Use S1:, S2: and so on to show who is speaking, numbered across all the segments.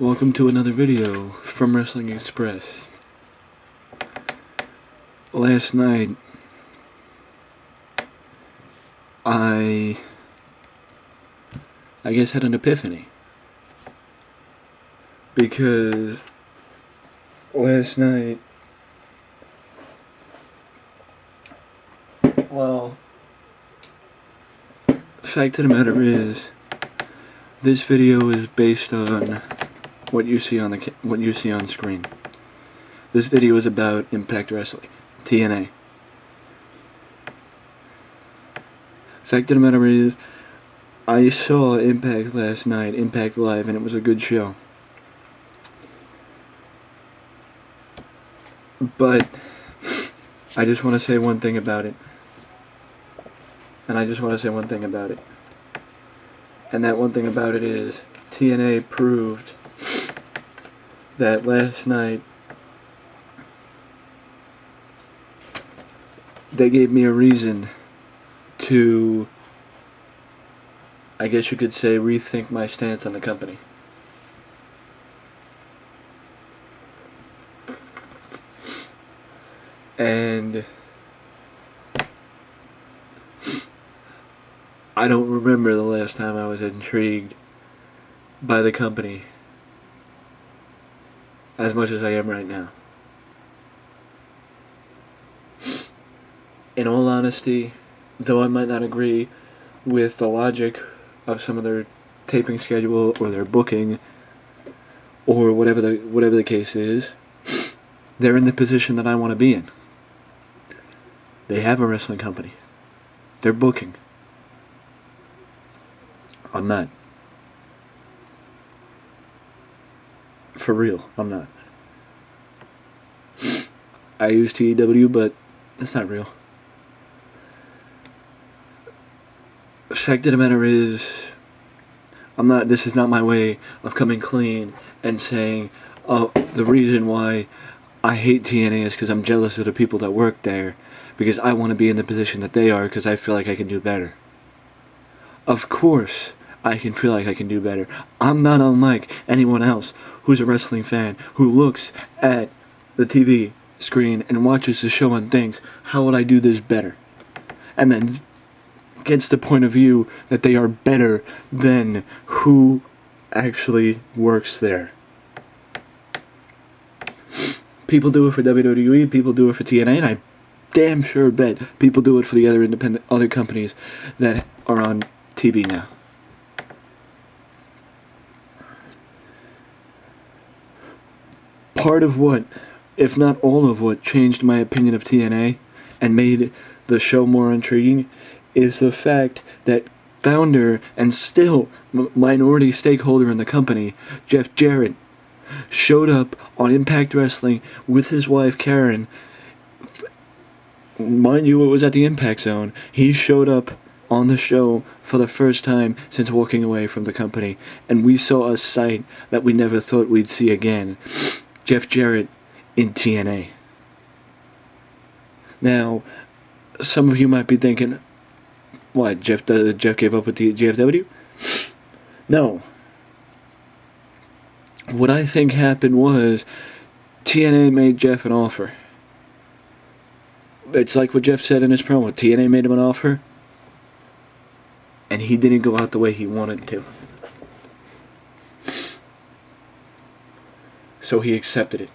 S1: Welcome to another video from Wrestling Express. Last night, I guess had an epiphany. Because last night, well, the fact of the matter is, this video is based on what you see on screen. This video is about Impact Wrestling, TNA. Fact of the matter is, I saw Impact last night, Impact Live, and it was a good show. But I just want to say one thing about it. And that one thing about it is TNA proved that last night they gave me a reason to, I guess you could say, rethink my stance on the company. And I don't remember the last time I was intrigued by the company as much as I am right now. In all honesty, though I might not agree with the logic of some of their taping schedule or their booking or whatever the case is, they're in the position that I want to be in. They have a wrestling company. They're booking. I'm not. For real, I'm not. I use TEW, but that's not real. The fact of the matter is, this is not my way of coming clean and saying, oh, the reason why I hate TNA is because I'm jealous of the people that work there, because I want to be in the position that they are because I feel like I can do better. Of course, I can feel like I can do better. I'm not unlike anyone else who's a wrestling fan, who looks at the TV screen and watches the show and thinks, how would I do this better? And then gets the point of view that they are better than who actually works there. People do it for WWE, people do it for TNA, and I damn sure bet people do it for the other companies that are on TV now. Part of what, if not all of what, changed my opinion of TNA and made the show more intriguing is the fact that founder and still minority stakeholder in the company, Jeff Jarrett, showed up on Impact Wrestling with his wife Karen. Mind you, it was at the Impact Zone. He showed up on the show for the first time since walking away from the company, and we saw a sight that we never thought we'd see again. Jeff Jarrett in TNA. Now, some of you might be thinking, what, Jeff gave up with the GFW? No. What I think happened was TNA made Jeff an offer. It's like what Jeff said in his promo. TNA made him an offer, and he didn't go out the way he wanted to. So he accepted it.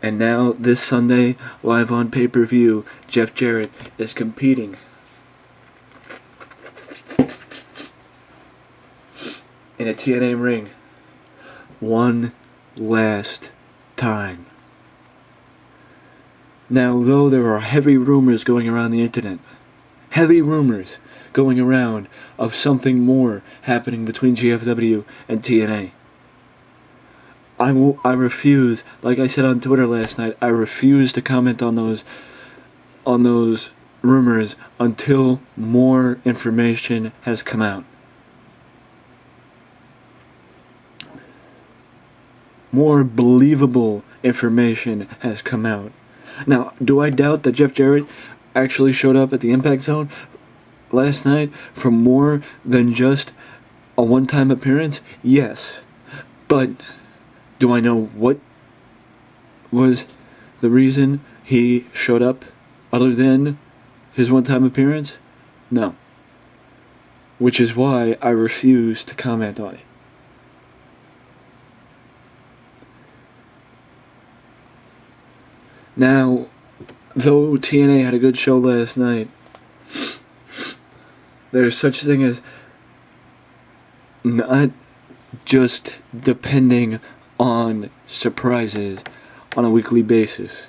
S1: And now, this Sunday, live on pay-per-view, Jeff Jarrett is competing in a TNA ring one last time. Now, though there are heavy rumors going around the internet, heavy rumors going around of something more happening between GFW and TNA, I refuse, like I said on Twitter last night, I refuse to comment on those rumors until more information has come out. More believable information has come out. Now, do I doubt that Jeff Jarrett actually showed up at the Impact Zone last night for more than just a one-time appearance? Yes. But do I know what was the reason he showed up other than his one-time appearance? No. Which is why I refuse to comment on it. Now, though TNA had a good show last night, there's such a thing as not just depending on surprises on a weekly basis.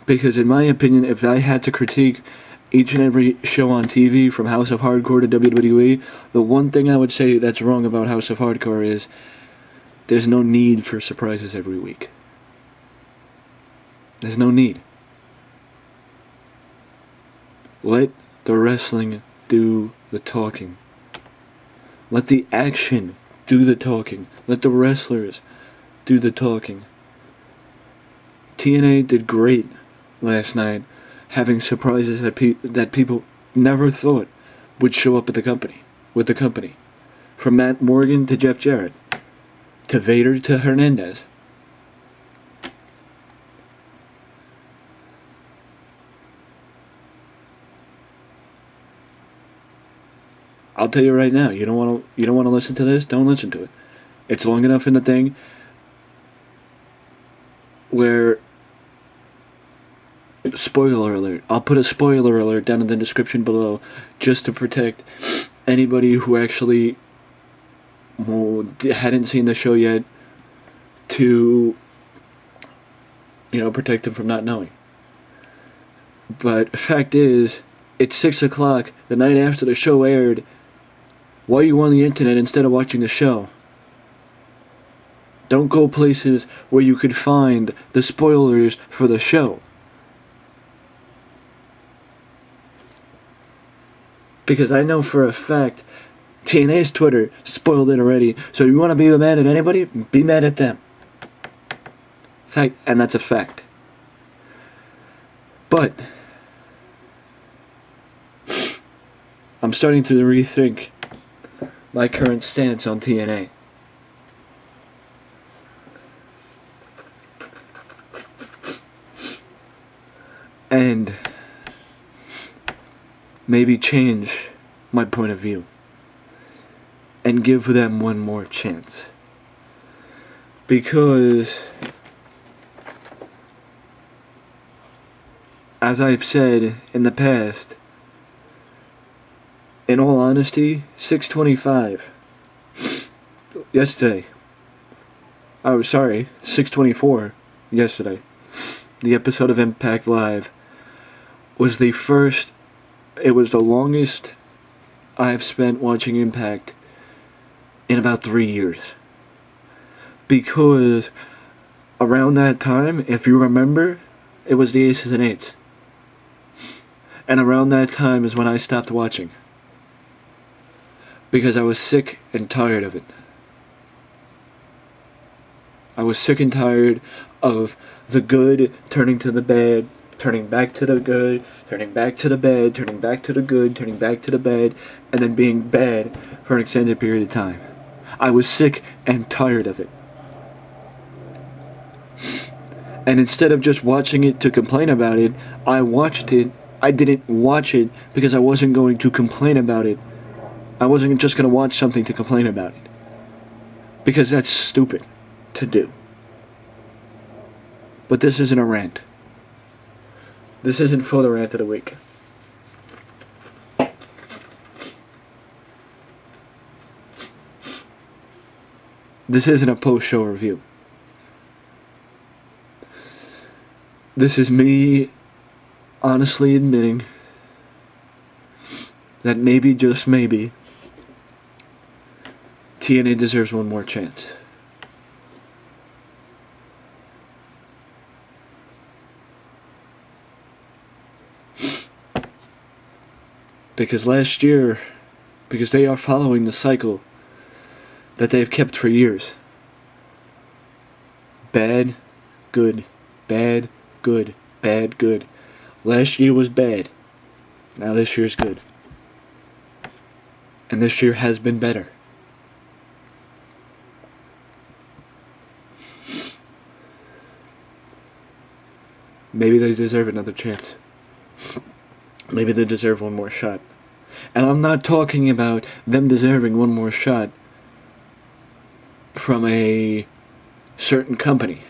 S1: Because in my opinion, if I had to critique each and every show on TV from House of Hardcore to WWE, the one thing I would say that's wrong about House of Hardcore is there's no need for surprises every week. There's no need. Let the wrestling do the talking. Let the action do the talking. Let the wrestlers do the talking. TNA did great last night, having surprises that people never thought would show up at the company, with the company. From Matt Morgan to Jeff Jarrett, to Vader to Hernandez. I'll tell you right now, you don't want to listen to this, don't listen to it. It's long enough in the thing where, spoiler alert, I'll put a spoiler alert down in the description below just to protect anybody who actually hadn't seen the show yet, to, protect them from not knowing. But fact is, it's 6 o'clock the night after the show aired. Why are you on the internet instead of watching the show? Don't go places where you could find the spoilers for the show. Because I know for a fact TNA's Twitter spoiled it already. So you want to be mad at anybody? Be mad at them. Fact, and that's a fact. But I'm starting to rethink my current stance on TNA. And maybe change my point of view and give them one more chance. Because, as I've said in the past, in all honesty, 625 yesterday. 624 yesterday. The episode of Impact Live was the first, it was the longest I've spent watching Impact in about 3 years. Because around that time, if you remember, it was the Aces and Eights. And around that time is when I stopped watching. Because I was sick and tired of it. I was sick and tired of the good turning to the bad, turning back to the good, turning back to the bad, turning back to the good, turning back to the bad, and then being bad for an extended period of time. I was sick and tired of it. And instead of just watching it to complain about it, I watched it. I didn't watch it because I wasn't going to complain about it. I wasn't just going to watch something to complain about it. Because that's stupid to do. But this isn't a rant. This isn't for the rant of the week. This isn't a post-show review. This is me honestly admitting that maybe, just maybe, TNA deserves one more chance. Because last year, because they are following the cycle that they've kept for years. Bad, good, bad, good, bad, good. Last year was bad. Now this year's good. And this year has been better. maybe they deserve another chance. Maybe they deserve one more shot. And I'm not talking about them deserving one more shot from a certain company.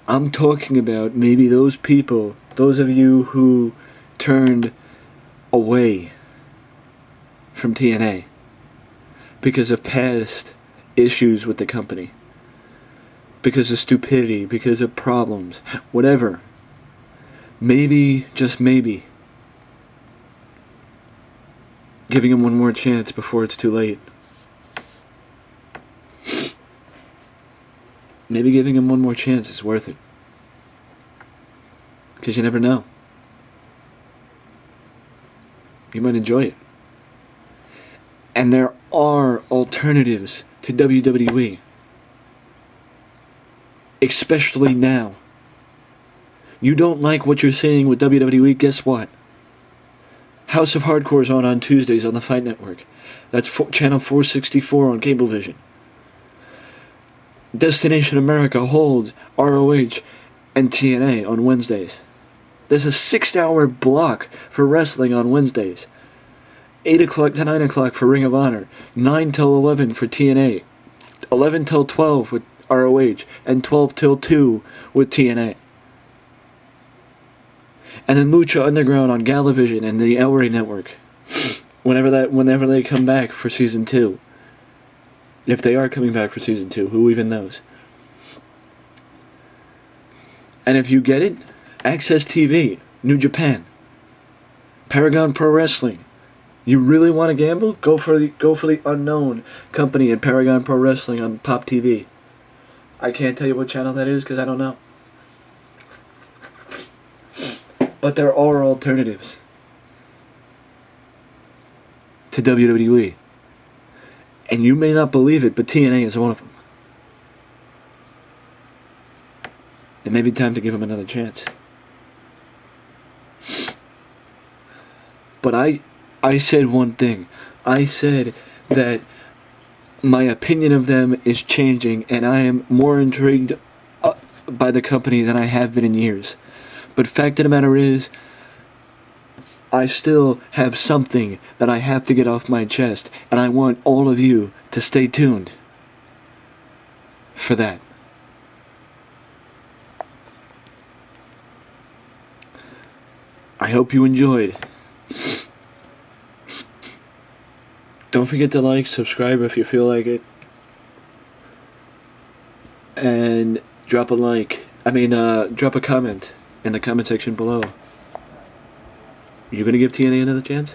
S1: I'm talking about maybe those people, those of you who turned away from TNA because of past issues with the company, because of stupidity, because of problems, whatever. Maybe, just maybe, giving them one more chance before it's too late. Maybe giving them one more chance is worth it. Because you never know. You might enjoy it. And there are alternatives to WWE. Especially now. You don't like what you're seeing with WWE, guess what? House of Hardcore is on Tuesdays on the Fight Network. That's channel 464 on Cablevision. Destination America holds ROH and TNA on Wednesdays. There's a 6-hour block for wrestling on Wednesdays. 8 o'clock to 9 o'clock for Ring of Honor. 9 till 11 for TNA. 11 till 12 with ROH. And 12 till 2 with TNA. And then Lucha Underground on Galavision and the El Rey Network. Whenever they come back for Season 2. If they are coming back for Season 2, who even knows? And if you get it, Access TV, New Japan, Paragon Pro Wrestling. You really want to gamble? Go for the unknown company in Paragon Pro Wrestling on Pop TV. I can't tell you what channel that is because I don't know. But there are alternatives to WWE. And you may not believe it, but TNA is one of them. It may be time to give them another chance. But I said one thing. I said that my opinion of them is changing, and I am more intrigued by the company than I have been in years. But fact of the matter is, I still have something that I have to get off my chest, and I want all of you to stay tuned for that. I hope you enjoyed. Don't forget to like, subscribe if you feel like it, and drop a comment in the comment section below. You gonna give TNA another chance?